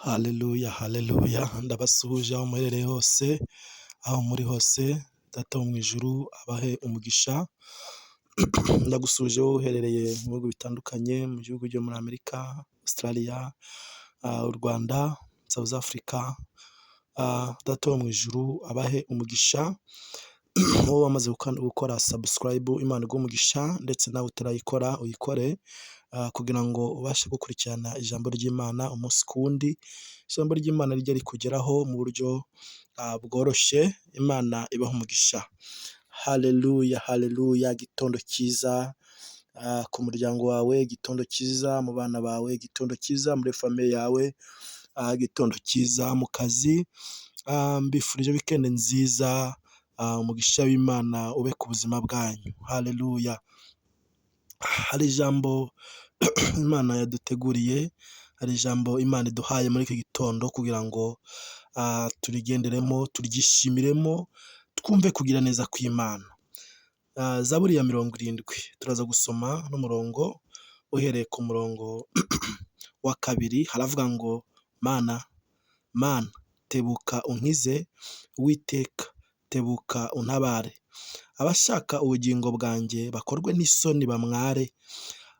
Haleluya, haleluya, ndabasuhuje aho muherereye hose, aho muri hose, data wo mu ijuru abahe umugisha, ndagusuhuje wowe uherereye mu bihugu bitandukanye, mu gihugu byo muri Amerika, Australia, u Rwanda, South Africa, data wo mu ijuru abahe umugisha, wowe wamaze gukora subscribe, Imana iguhe umugisha, ndetse nawe utarayikora uyikore, kugira ngo ubashe gukurikirana ijambo ry'Imana umunsi ku wundi, ijambo ry'Imana rijye rikugeraho mu buryo bworoshye, Imana ibahe umugisha. Haleluya, haleluya, igitondo cyiza ku muryango wawe, igitondo cyiza mu bana bawe, igitondo cyiza muri famiye yawe, igitondo cyiza mu kazi, mbifurije weekend nziza, umugisha w'Imana ube ku buzima bwanyu. Haleluya. Hari ijambo Imana yaduteguriye, hari ijambo Imana iduhaye muri iki gitondo kugira ngo turigenderemo, turyishimiremo, twumve kugira neza kw'Imana. Zaburi ya 70 turaza gusoma n'umurongo uhereye ku murongo wa 2, haravuga ngo Mana tebuka unkize, Uwiteka tebuka untabare, abashaka ubugingo bwanjye bakorwe n'isoni bamware,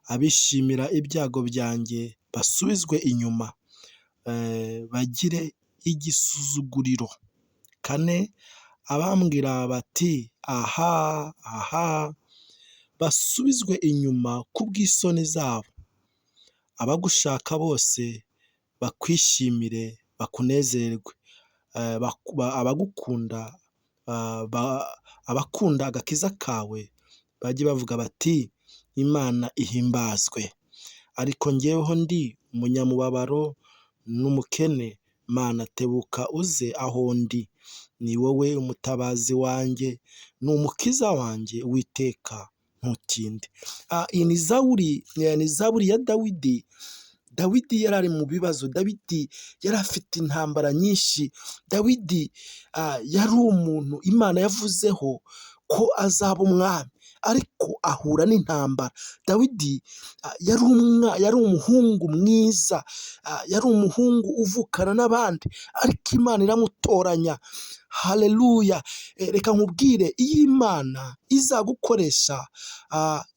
abishimira ibyago byanjye basubizwe inyuma, bagire igisuzuguriro. 4, abambwira bati aha basubizwe inyuma kubw'isoni zabo, abagushaka bose bakwishimire bakunezerwe, abakunda agakiza kawe bajye bavuga bati Imana ihimbazwe. Ariko njyeweho ndi umunyamubabaro n'umukene, Mana tebuka uze aho ndi, ni wowe umutabazi wanjye n'umukiza wanjye, Uwiteka ntutinde. Iyi ni zaburi ya Dawidi. Dawidi yari ari mu bibazo, Dawidi yari afite intambara nyinshi, Dawidi yari umuntu Imana yavuzeho ko azaba umwami, ariko ahura n'intambara. Dawidi yari umuhungu mwiza, yari umuhungu uvukana n'abandi, ariko Imana iramutoranya. Haleluya. Reka nkubwire, iyo Imana izagukoresha,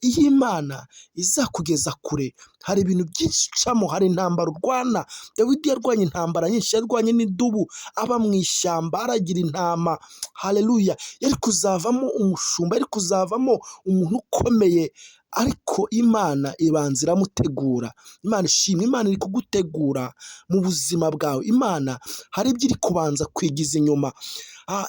iyo Imana izakugeza kure, hari ibintu byinshi ucamo, hari intambara urwana. Dawidi yarwanye intambara nyinshi, yarwanye n'idubu, aba mu ishyamba aragira intama. Haleluya. Yari kuzavamo umushumba, yari kuzavamo umuntu ukomeye, ariko Imana ibanza iramutegura. Imana ishimwe, Imana iri kugutegura mu buzima bwawe. Imana hari ibyo iri kubanza kwigiza inyuma.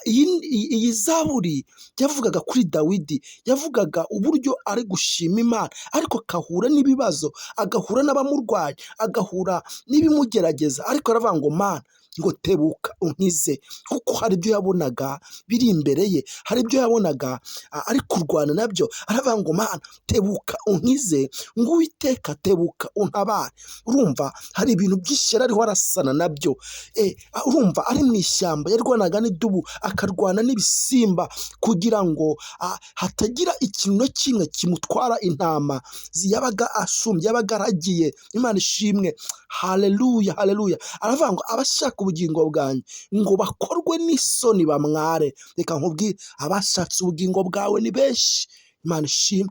Iyi zaburi yavugaga kuri Dawidi, yavugaga uburyo ari gushima Imana, ariko agahura n'ibibazo, agahura n'abamurwanya, agahura n'ibimugerageza, ariko aravuga ngo Mana ngo tebuka unkize, kuko hari ibyo yabonaga biri imbere ye, hari ibyo yabonaga ari kurwana nabyo. Aravuga ngo Mana tebuka unkize, ngo Uwiteka tebuka untabare. Urumva hari ibintu byinshi yari ariho arasana nabyo. Urumva ari mu ishyamba, yarwanaga n'idubu, akarwana n'ibisimba, kugira ngo hatagira ikintu na kimwe kimutwara intama yabaga ashumbye, yabaga aragiye. Imana ishimwe. Haleluya, haleluya. Aravuga ngo abashaka ubugingo bwanjye ngo bakorwe n'isoni bamware. Reka nkubwire, abashatse ubugingo bwawe ni benshi. Imana ishimwe.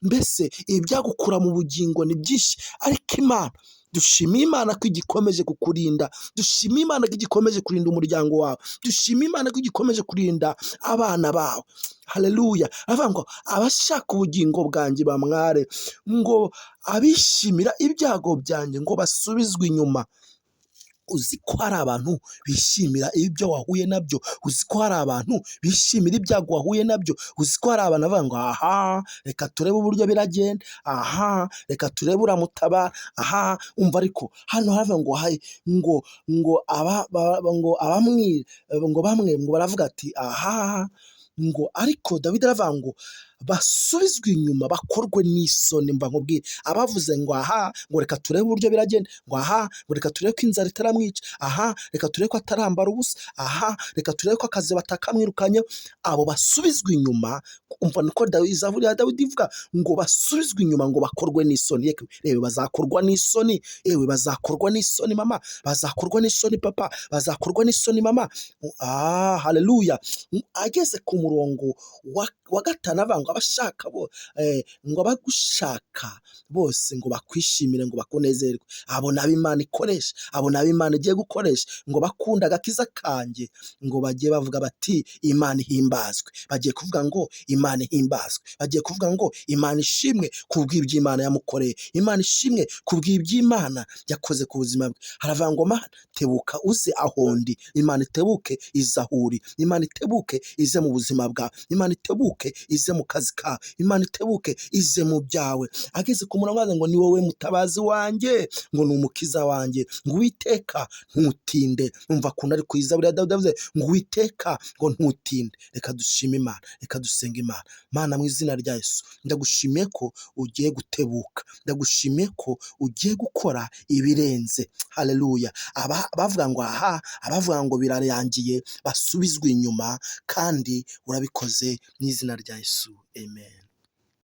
Mbese ibyagukura mu bugingo ni byinshi, ariko Imana, dushimiye Imana ko igikomeje kukurinda, dushimiye Imana ko igikomeje kurinda umuryango wawe, dushimiye Imana ko igikomeje kurinda abana bawe. Haleluya. Aravuga ngo abashaka ubugingo bwanjye bamware, ngo abishimira ibyago byanjye ngo basubizwe inyuma. Uzi ko hari abantu bishimira ibyo wahuye nabyo, uzi ko hari abantu bishimira ibyago wahuye nabyo, uzi ko hari abantu bavuga ngo reka turebe uburyo biragenda, reka turebe uramutabara, umva. Ariko hano haravuga ngo bamwe ngo baravuga ati ngo, ariko Dawidi aravuga ngo basubizwe inyuma bakorwe n'isoni. Mva nkubwire, abavuze ngo aha, ngo reka turebe uburyo biragenda, ngo aha, ngo reka turebe ko inzara itaramwica, aha reka turebe ko atarambara ubusa, aha reka turebe ko akazi batakamwirukanye, abo basubizwe inyuma. Umva niko Zaburi ya Dawidi ivuga ngo basubizwe inyuma, ngo bakorwe n'isoni. Yewe bazakorwa n'isoni, yewe bazakorwa n'isoni mama, bazakorwa n'isoni papa, bazakorwa n'isoni mama. Haleluya. Ageze ku murongo wa gatanu avuga ngo abashaka ngo abagushaka bose ngo bakwishimire, ngo bakunezerwe. Abo nabo Imana ikoresha, abo nabo Imana igiye gukoresha, ngo bakunda agakiza kanjye, ngo bagiye bavuga bati Imana ihimbazwe. Bagiye kuvuga ngo Imana ihimbazwe, bagiye kuvuga ngo Imana ishimwe kubw'iby'Imana yamukoreye, Imana ishimwe kubw'iby'Imana yakoze ku buzima bwe. Haravuga ngo Mana tebuka uze aho ndi, Imana itebuke ize aho uri, Imana itebuke ize mu buzima bwawe, Imana itebuke ize mu kazi kawe, Imana itebuke ize mu byawe. Ageze ku murongo ngo ni wowe mutabazi wanjye, ngo ni umukiza wanjye, ngo Uwiteka ntutinde. Umva kuntu ari ku Zaburi ya Dawidi avuze ngo Uwiteka ngo ntutinde. Reka dushime Imana, reka dusenge Imana. Mana, mu izina rya Yesu ndagushimiye ko ugiye gutebuka, ndagushimiye ko ugiye gukora ibirenze. Haleluya. Bavuga ngo aha, abavuga ngo birarangiye basubizwe inyuma, kandi urabikoze mu izina rya Yesu. Amen.